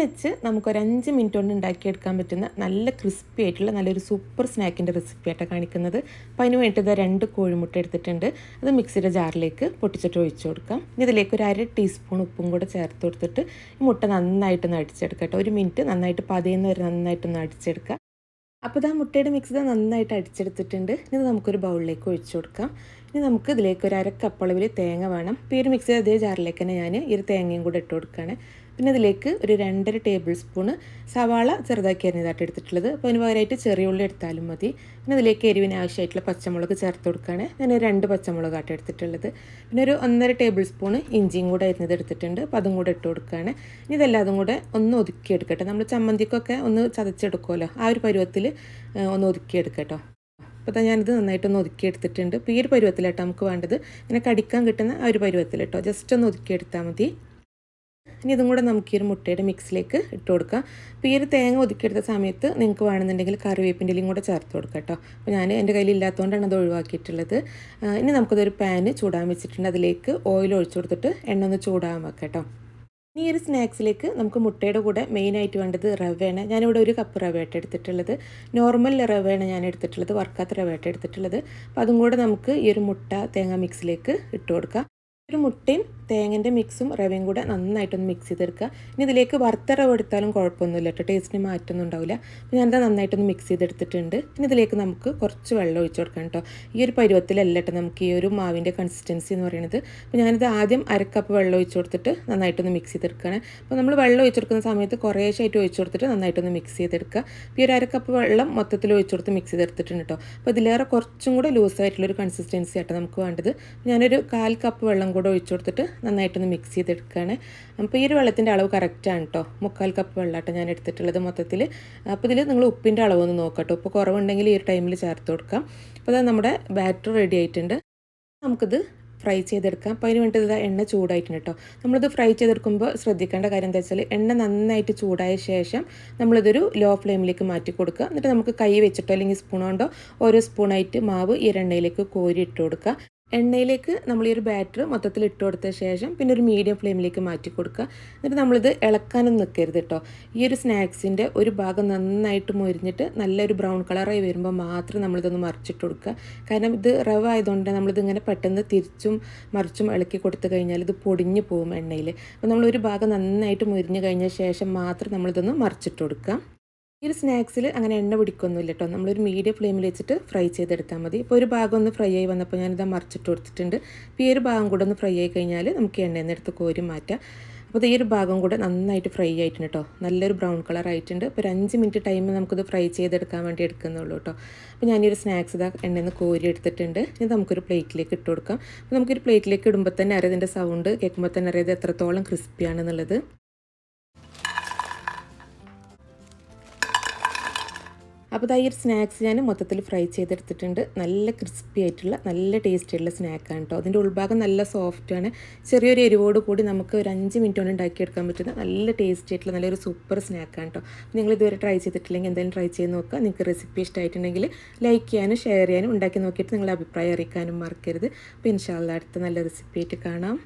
വെച്ച് നമുക്കൊരു 5 മിനിറ്റ് കൊണ്ട് ഉണ്ടാക്കിയെടുക്കാൻ പറ്റുന്ന നല്ല ക്രിസ്പി ആയിട്ടുള്ള നല്ലൊരു സൂപ്പർ സ്നാക്കിൻ്റെ റെസിപ്പി ആയിട്ടാണ് കാണിക്കുന്നത്. അപ്പോൾ അതിന് വേണ്ടി 2 കോഴിമുട്ട എടുത്തിട്ടുണ്ട്. അത് മിക്സിയുടെ ജാറിലേക്ക് പൊട്ടിച്ചിട്ട് ഒഴിച്ചു കൊടുക്കാം. ഇനി ഇതിലേക്ക് ഒരു 1/2 ടീസ്പൂൺ ഉപ്പും കൂടെ ചേർത്ത് കൊടുത്തിട്ട് ഈ മുട്ട നന്നായിട്ടൊന്ന് അടിച്ചെടുക്കാം കേട്ടോ. 1 മിനിറ്റ് നന്നായിട്ട് പതയുന്ന വരെ നന്നായിട്ടൊന്ന് അടിച്ചെടുക്കാം. അപ്പോൾ ഇതാ മുട്ടയുടെ മിക്സ് നന്നായിട്ട് അടിച്ചെടുത്തിട്ടുണ്ട്. ഇത് നമുക്കൊരു ബൗളിലേക്ക് ഒഴിച്ചു കൊടുക്കാം. ഇനി നമുക്ക് ഇതിലേക്ക് ഒരു 1/2 കപ്പ് അളവിൽ തേങ്ങ വേണം. ഇപ്പോൾ ഈ ഒരു മിക്സ് അതേ ജാറിലേക്ക് തന്നെ ഞാൻ ഈ ഒരു തേങ്ങയും കൂടെ ഇട്ട് കൊടുക്കുകയാണ്. പിന്നെ ഇതിലേക്ക് ഒരു 2.5 ടേബിൾ സ്പൂണ് സവാള ചെറുതാക്കി അരിഞ്ഞതായിട്ട് എടുത്തിട്ടുള്ളത്. അപ്പോൾ അതിന് പകരമായിട്ട് ചെറിയ ഉള്ളി എടുത്താലും മതി. പിന്നെ ഇതിലേക്ക് എരിവിന് ആവശ്യമായിട്ടുള്ള പച്ചമുളക് ചേർത്ത് കൊടുക്കുകയാണ്. ഞാൻ 2 പച്ചമുളകായിട്ട് എടുത്തിട്ടുള്ളത്. പിന്നെ ഒരു 1.5 ടേബിൾ സ്പൂണ് ഇഞ്ചിയും കൂടെ അരിഞ്ഞത് എടുത്തിട്ടുണ്ട്. അപ്പോൾ അതും കൂടെ ഇട്ട് കൊടുക്കുകയാണ്. ഇനി ഇതെല്ലാതും കൂടെ ഒന്ന് ഒതുക്കിയെടുക്കട്ടെ. നമ്മൾ ചമ്മന്തിക്കൊക്കെ ഒന്ന് ചതച്ചെടുക്കുമല്ലോ, ആ ഒരു പരുവത്തിൽ ഒന്ന് ഒതുക്കിയെടുക്കട്ടോ. അപ്പോൾ ഞാനിത് നന്നായിട്ടൊന്ന് ഒതുക്കിയെടുത്തിട്ടുണ്ട്. ഇപ്പോൾ ഈ ഒരു പരുവത്തിലാട്ടോ നമുക്ക് വേണ്ടത്. ഇങ്ങനെ കടിക്കാൻ കിട്ടുന്ന ആ ഒരു പരുവത്തിൽ കേട്ടോ, ജസ്റ്റ് ഒന്ന് ഒതുക്കിയെടുത്താൽ മതി. ഇനി ഇതും കൂടെ നമുക്ക് ഈ ഒരു മുട്ടയുടെ മിക്സിലേക്ക് ഇട്ട് കൊടുക്കാം. അപ്പോൾ ഈ ഒരു തേങ്ങ ഒതുക്കിയെടുത്ത സമയത്ത് നിങ്ങൾക്ക് വേണമെന്നുണ്ടെങ്കിൽ കറിവേപ്പിൻ്റെ ഇലയും കൂടെ ചേർത്ത് കൊടുക്കാം കേട്ടോ. അപ്പോൾ ഞാൻ എൻ്റെ കയ്യിൽ ഇല്ലാത്തതുകൊണ്ടാണ് അത് ഒഴിവാക്കിയിട്ടുള്ളത്. ഇനി നമുക്കതൊരു പാന് ചൂടാൻ വെച്ചിട്ടുണ്ട്. അതിലേക്ക് ഓയിൽ ഒഴിച്ചു കൊടുത്തിട്ട് എണ്ണ ഒന്ന് ചൂടാൻ വെക്കാം കേട്ടോ. ഈ ഒരു സ്നാക്സിലേക്ക് നമുക്ക് മുട്ടയുടെ കൂടെ മെയിനായിട്ട് വേണ്ടത് റവയാണ്. ഞാനിവിടെ 1 കപ്പ് റവയായിട്ട് എടുത്തിട്ടുള്ളത്. നോർമൽ റവയാണ് ഞാൻ എടുത്തിട്ടുള്ളത്, വറുക്കാത്ത റവയായിട്ട് എടുത്തിട്ടുള്ളത്. അപ്പോൾ അതും കൂടെ നമുക്ക് ഈ ഒരു മുട്ട തേങ്ങ മിക്സിലേക്ക് ഇട്ട് കൊടുക്കാം. ഒരു മുട്ടയും തേങ്ങൻ്റെ മിക്സും റവയും കൂടെ നന്നായിട്ടൊന്ന് മിക്സ് ചെയ്തെടുക്കുക. ഇനി ഇതിലേക്ക് വറുത്ത റവ എടുത്താലും കുഴപ്പമൊന്നുമില്ല കേട്ടോ, ടേസ്റ്റിന് മാറ്റമൊന്നും ഉണ്ടാവില്ല. അപ്പോൾ ഞാനത് നന്നായിട്ടൊന്ന് മിക്സ് ചെയ്തെടുത്തിട്ടുണ്ട്. ഇനി ഇതിലേക്ക് നമുക്ക് കുറച്ച് വെള്ളം ഒഴിച്ച് കൊടുക്കണം കേട്ടോ. ഈ ഒരു പരുവത്തിലല്ല കേട്ടോ നമുക്ക് ഈ ഒരു മാവിൻ്റെ കൺസിസ്റ്റൻസി എന്ന് പറയുന്നത്. അപ്പോൾ ഞാനിത് ആദ്യം 1/2 കപ്പ് വെള്ളം ഒഴിച്ച് കൊടുത്തിട്ട് നന്നായിട്ടൊന്ന് മിക്സ് ചെയ്തെടുക്കുകയാണ്. അപ്പോൾ നമ്മൾ വെള്ളം ഒഴിച്ചെടുക്കുന്ന സമയത്ത് കുറേശ്ശായിട്ട് ഒഴിച്ച് കൊടുത്തിട്ട് നന്നായിട്ടൊന്ന് മിക്സ് ചെയ്തെടുക്കുക. അപ്പോൾ ഈ ഒരു 1/2 കപ്പ് വെള്ളം മൊത്തത്തിൽ ഒഴിച്ച് കൊടുത്ത് മിക്സ് ചെയ്തെടുത്തിട്ടുണ്ട് കേട്ടോ. അപ്പോൾ ഇതിലേറെ കുറച്ചും കൂടെ ലൂസായിട്ടുള്ളൊരു കൺസിസ്റ്റൻസി ആട്ടോ നമുക്ക് വേണ്ടത്. ഞാനൊരു 1/4 കപ്പ് വെള്ളം കൂടെ ഒഴിച്ച് കൊടുത്തിട്ട് നന്നായിട്ടൊന്ന് മിക്സ് ചെയ്തെടുക്കുകയാണ്. അപ്പോൾ ഈ ഒരു വെള്ളത്തിൻ്റെ അളവ് കറക്റ്റാണ് കേട്ടോ. 1/4 കപ്പ് വെള്ളമാട്ടോ ഞാൻ എടുത്തിട്ടുള്ളത് മൊത്തത്തിൽ. അപ്പോൾ ഇതിൽ നിങ്ങൾ ഉപ്പിൻ്റെ അളവൊന്ന് നോക്കട്ടോ. ഉപ്പ് കുറവുണ്ടെങ്കിൽ ഈ ഒരു ടൈമിൽ ചേർത്ത് കൊടുക്കാം. അപ്പോൾ അത് നമ്മുടെ ബാറ്റർ റെഡി ആയിട്ടുണ്ട്. നമുക്കിത് ഫ്രൈ ചെയ്തെടുക്കാം. അപ്പോൾ അതിന് വേണ്ടി എണ്ണ ചൂടായിട്ടുണ്ട് കേട്ടോ. നമ്മളിത് ഫ്രൈ ചെയ്തെടുക്കുമ്പോൾ ശ്രദ്ധിക്കേണ്ട കാര്യം എന്താ വെച്ചാൽ എണ്ണ നന്നായിട്ട് ചൂടായ ശേഷം നമ്മളിതൊരു ലോ ഫ്ലെയിമിലേക്ക് മാറ്റി കൊടുക്കുക. എന്നിട്ട് നമുക്ക് കൈ വെച്ചിട്ടോ അല്ലെങ്കിൽ സ്പൂൺ കൊണ്ടോ ഓരോ സ്പൂണായിട്ട് മാവ് ഈ എണ്ണയിലേക്ക് കോരി ഇട്ട് കൊടുക്കുക. എണ്ണയിലേക്ക് നമ്മൾ ഈ ഒരു ബാറ്റർ മൊത്തത്തിൽ ഇട്ട് കൊടുത്ത ശേഷം പിന്നെ ഒരു മീഡിയം ഫ്ലെയിമിലേക്ക് മാറ്റി കൊടുക്കുക. എന്നിട്ട് നമ്മളിത് ഇളക്കാനൊന്നും നിൽക്കരുത് കേട്ടോ. ഈ ഒരു സ്നാക്സിൻ്റെ ഒരു ഭാഗം നന്നായിട്ട് മൊരിഞ്ഞിട്ട് നല്ലൊരു ബ്രൗൺ കളറായി വരുമ്പോൾ മാത്രം നമ്മളിതൊന്ന് മറിച്ചിട്ട് കൊടുക്കുക. കാരണം ഇത് റവ ആയതുകൊണ്ട് നമ്മളിത് ഇങ്ങനെ പെട്ടെന്ന് തിരിച്ചും മറിച്ചും ഇളക്കി കൊടുത്തു കഴിഞ്ഞാൽ ഇത് പൊടിഞ്ഞു പോകും എണ്ണയിൽ. അപ്പോൾ നമ്മളൊരു ഭാഗം നന്നായിട്ട് മൊരിഞ്ഞ് കഴിഞ്ഞ ശേഷം മാത്രം നമ്മളിതൊന്ന് മറിച്ചിട്ട് കൊടുക്കുക. ഈ ഒരു സ്നാക്സിൽ അങ്ങനെ എണ്ണ പിടിക്കൊന്നുമില്ല കേട്ടോ. നമ്മളൊരു മീഡിയം ഫ്ലെയിമിൽ വെച്ചിട്ട് ഫ്രൈ ചെയ്തെടുത്താൽ മതി. ഇപ്പോൾ ഒരു ഭാഗം ഒന്ന് ഫ്രൈ ആയി വന്നപ്പോൾ ഞാനിത് മറിച്ചിട്ട് കൊടുത്തിട്ടുണ്ട്. അപ്പോൾ ഈ ഒരു ഭാഗം കൂടെ ഒന്ന് ഫ്രൈ ആയി കഴിഞ്ഞാൽ നമുക്ക് എണ്ണയിൽ നിന്ന് എടുത്ത് കോരി മാറ്റാം. അപ്പോൾ ഈ ഒരു ഭാഗം കൂടെ നന്നായിട്ട് ഫ്രൈ ആയിട്ടുണ്ട് കേട്ടോ. നല്ലൊരു ബ്രൗൺ കളർ ആയിട്ടുണ്ട്. ഇപ്പോൾ ഒരു 5 മിനിറ്റ് ടൈം നമുക്കിത് ഫ്രൈ ചെയ്തെടുക്കാൻ വേണ്ടി എടുക്കുന്നുള്ളൂ കേട്ടോ. അപ്പോൾ ഞാനൊരു സ്നാക്സ് ഇതാ എണ്ണയിൽ നിന്ന് കോരി എടുത്തിട്ടുണ്ട്. ഇനി നമുക്കൊരു പ്ലേറ്റിലേക്ക് ഇട്ട് കൊടുക്കാം. അപ്പോൾ നമുക്കൊരു പ്ലേറ്റിലേക്ക് ഇടുമ്പോൾ തന്നെ അറിയാം, ഇതിൻ്റെ സൗണ്ട് കേൾക്കുമ്പോൾ തന്നെ അറിയാം എത്രത്തോളം ക്രിസ്പിയാണെന്നുള്ളത്. അപ്പോൾ ഈ ഒരു സ്നാക്സ് ഞാൻ മൊത്തത്തിൽ ഫ്രൈ ചെയ്തെടുത്തിട്ടുണ്ട്. നല്ല ക്രിസ്പി ആയിട്ടുള്ള നല്ല ടേസ്റ്റ് ആയിട്ടുള്ള സ്നാക്കാണ് കേട്ടോ. അതിൻ്റെ ഉൾഭാഗം നല്ല സോഫ്റ്റാണ്. ചെറിയൊരു എരിവോട് കൂടി നമുക്ക് ഒരു 5 മിനിറ്റ് കൊണ്ട് ഉണ്ടാക്കിയെടുക്കാൻ പറ്റുന്ന നല്ല ടേസ്റ്റ് ആയിട്ടുള്ള നല്ലൊരു സൂപ്പർ സ്നാക്കാണ് കേട്ടോ. നിങ്ങൾ ഇതുവരെ ട്രൈ ചെയ്തിട്ടില്ലെങ്കിൽ എന്തായാലും ട്രൈ ചെയ്ത് നോക്കുക. നിങ്ങൾക്ക് റെസിപ്പി ഇഷ്ടമായിട്ടുണ്ടെങ്കിൽ ലൈക്ക് ചെയ്യാനും ഷെയർ ചെയ്യാനും ഉണ്ടാക്കി നോക്കിയിട്ട് നിങ്ങളുടെ അഭിപ്രായം അറിയിക്കാനും മറക്കരുത്. അപ്പോൾ ഇൻഷാ അല്ലാഹ് അടുത്ത നല്ല റെസിപ്പി ആയിട്ട് കാണാം.